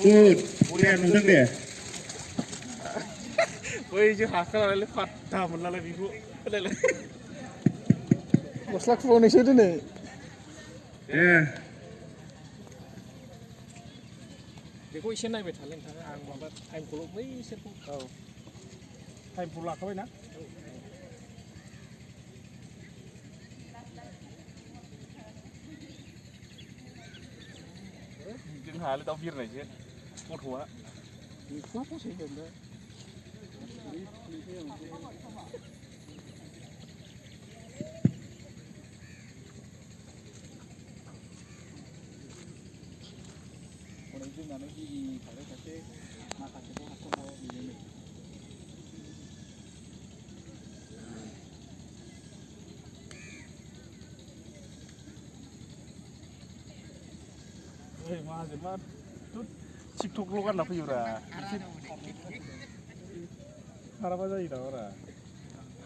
Good. Burian nonton deh. Woi, je hakal ada lepas dah melalui biru. Ada. Masak phone ini sih nih. Yeah. Dekau isi naik betalen, thằng ang babat time pulak ni isi pun. Time pulak kau na? Jeng hal tau bir này chứ, một hua. Apa sih benda? Orang itu mana di pada kata makan itu aku mau ini. Hei, mas, mas, tu chip thuk lo kan apa yura? Harap aja ini orang.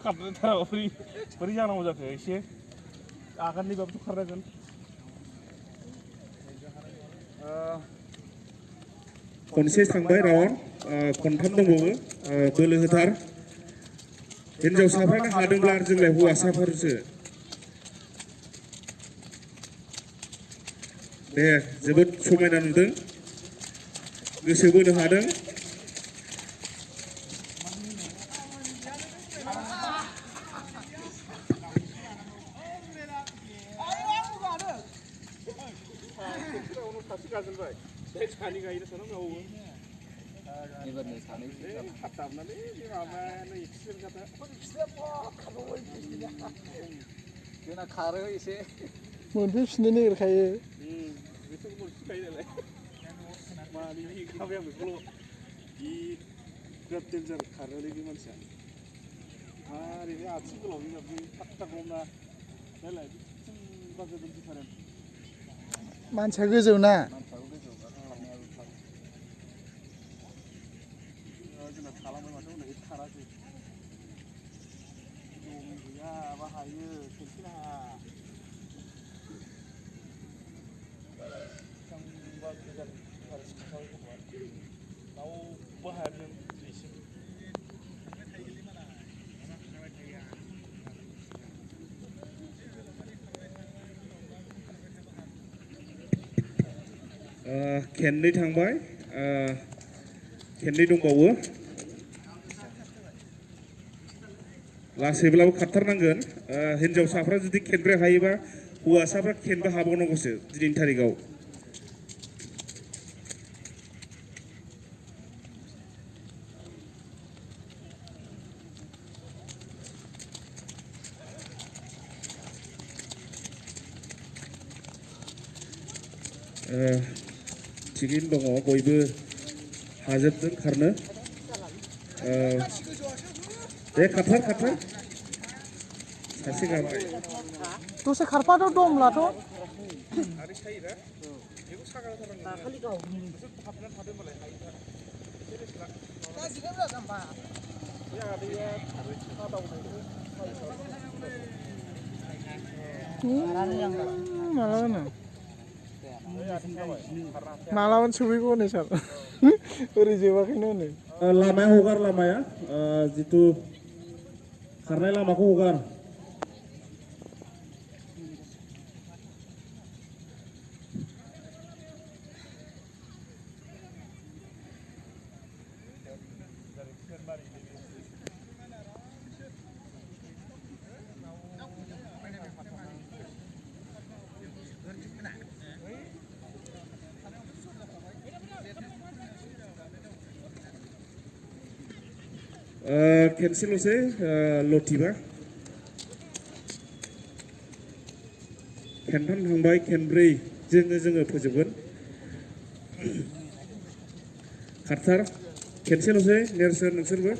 Kata terus beri jangan mau jadi sih. Akan di bab tu kerja kan. Konses थांबाय round खनथाम दंबावो बोलो होथार हिनजावसाफ्रानो हादोंब्ला जोंलाय हौवासाफोरसो दे जोबोद समायना नुदों गोसो बोनो हादों Sekali kali itu senang kau. Ini benar sekali. Khatam nanti ni ramai ni ikhlas kata. Kalau Dia nak kara isi. Mungkin sini ni kaya. Itu mungkin kaya lah. Mali ni kau yang berkeluh. Di berat danger kara lagi macam. Hari ni asyik kalau ni tapi tak rumah. Lelah, bagai benci different. Mancah gejau na. Kalau macam mana itu cara sih. Ya, bahaya, kecillah. Sambil kita harus kau buat. Tahu bahaya sih. खेननै थांबाय खेननै दंबावो लासैब्लाबो खारथारनांगोन हिनजावसाफ्रा जुदि खेनब्रै हायोबा हौवासाफ्रा खेनबा हाबावनांगौसो दिनैनि थारिखआव थिगैनो दङ बयबो हाजोबदों खारनो दे खारथार सासे गाबाय दसे खारफाथ' दंब्लाथ' Hari saya dah. Ibu sekarang sekarang. Kali kau. Besok kapan ada mulai hari dah. Kasih kan dah sampai. Ya dia harus tahu dulu. Malah mana? Malah suwi kau nih sar. Uri jawa kini nih. Lamanya hogar lamanya, jitu karena lamaku hogar. Kensilose lotiba kenथाम थांबाय kenब्रै जोङो फोजोबगोन खारथार kensilose नेरसोन नोंसोरबो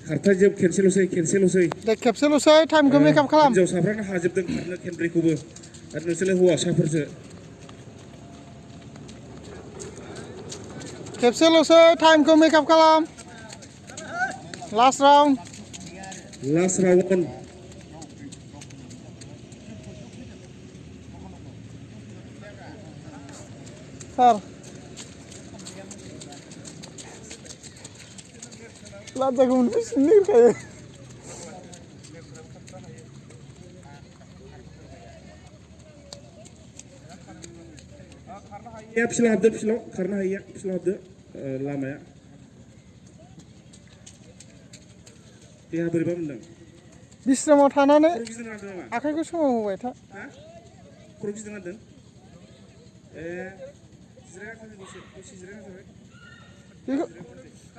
खारथाजोब खेनसेल'सै दे खेबसेल'सै टाइमखौ makeup खालाम हिनजावसाफ्रानो हाजोबदों खारनो खेनब्रैखौबो आरो नोंसोरलाय हौवासाफोरसो खेबसेल'सै टाइमखौ मेकआप खालाम Last round. Last round. Sir. Last round fish nih kayak. Ya, pisau habis, pisau. Karena ya, pisau habis. Lama ya. Dia berapa menang? Bisraमाव थानानै Kurang gising ada nama? आखाइखौ सोमावहोबाय था Hah? Kurang gising ada? Jiran kan dulu, jiran kan. बेखौ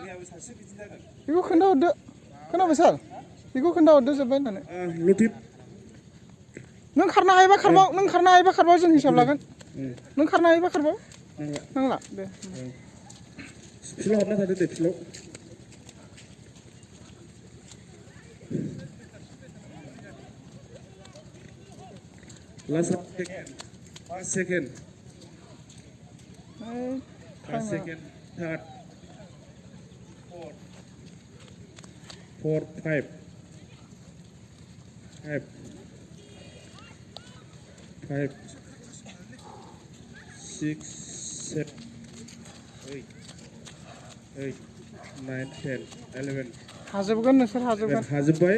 Ini habis hasil gising ada. बेखौ खोन्थाहरदो खोनाबाय सार बेखौ खोन्थाहरदो जोब्बाय होननानै Lutip. नों खारनो हायोबा खारबाव नों खारनो हायोबा खारबाव जों हिसाब लागोन नों खारनो हायोबा खारबाव नांला दे Pisau habis ada deh, pisau. Last second. Last second. Last second. Third. Fourth. Five. 6, 7, 8, 9, 10, 11. हाजोबगोन नोंसोर हाजोबगोन हाजोब्बाय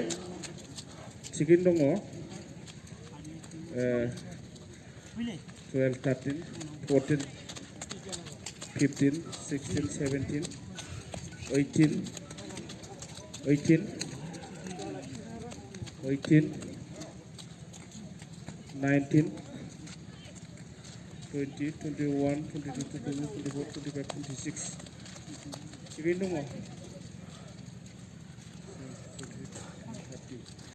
थिगैनो दङ 12, 13, 14, 15, 16, 17, 18, 19, 20, 21, 22, 23, 24, 25, 26 थिगैनो दङ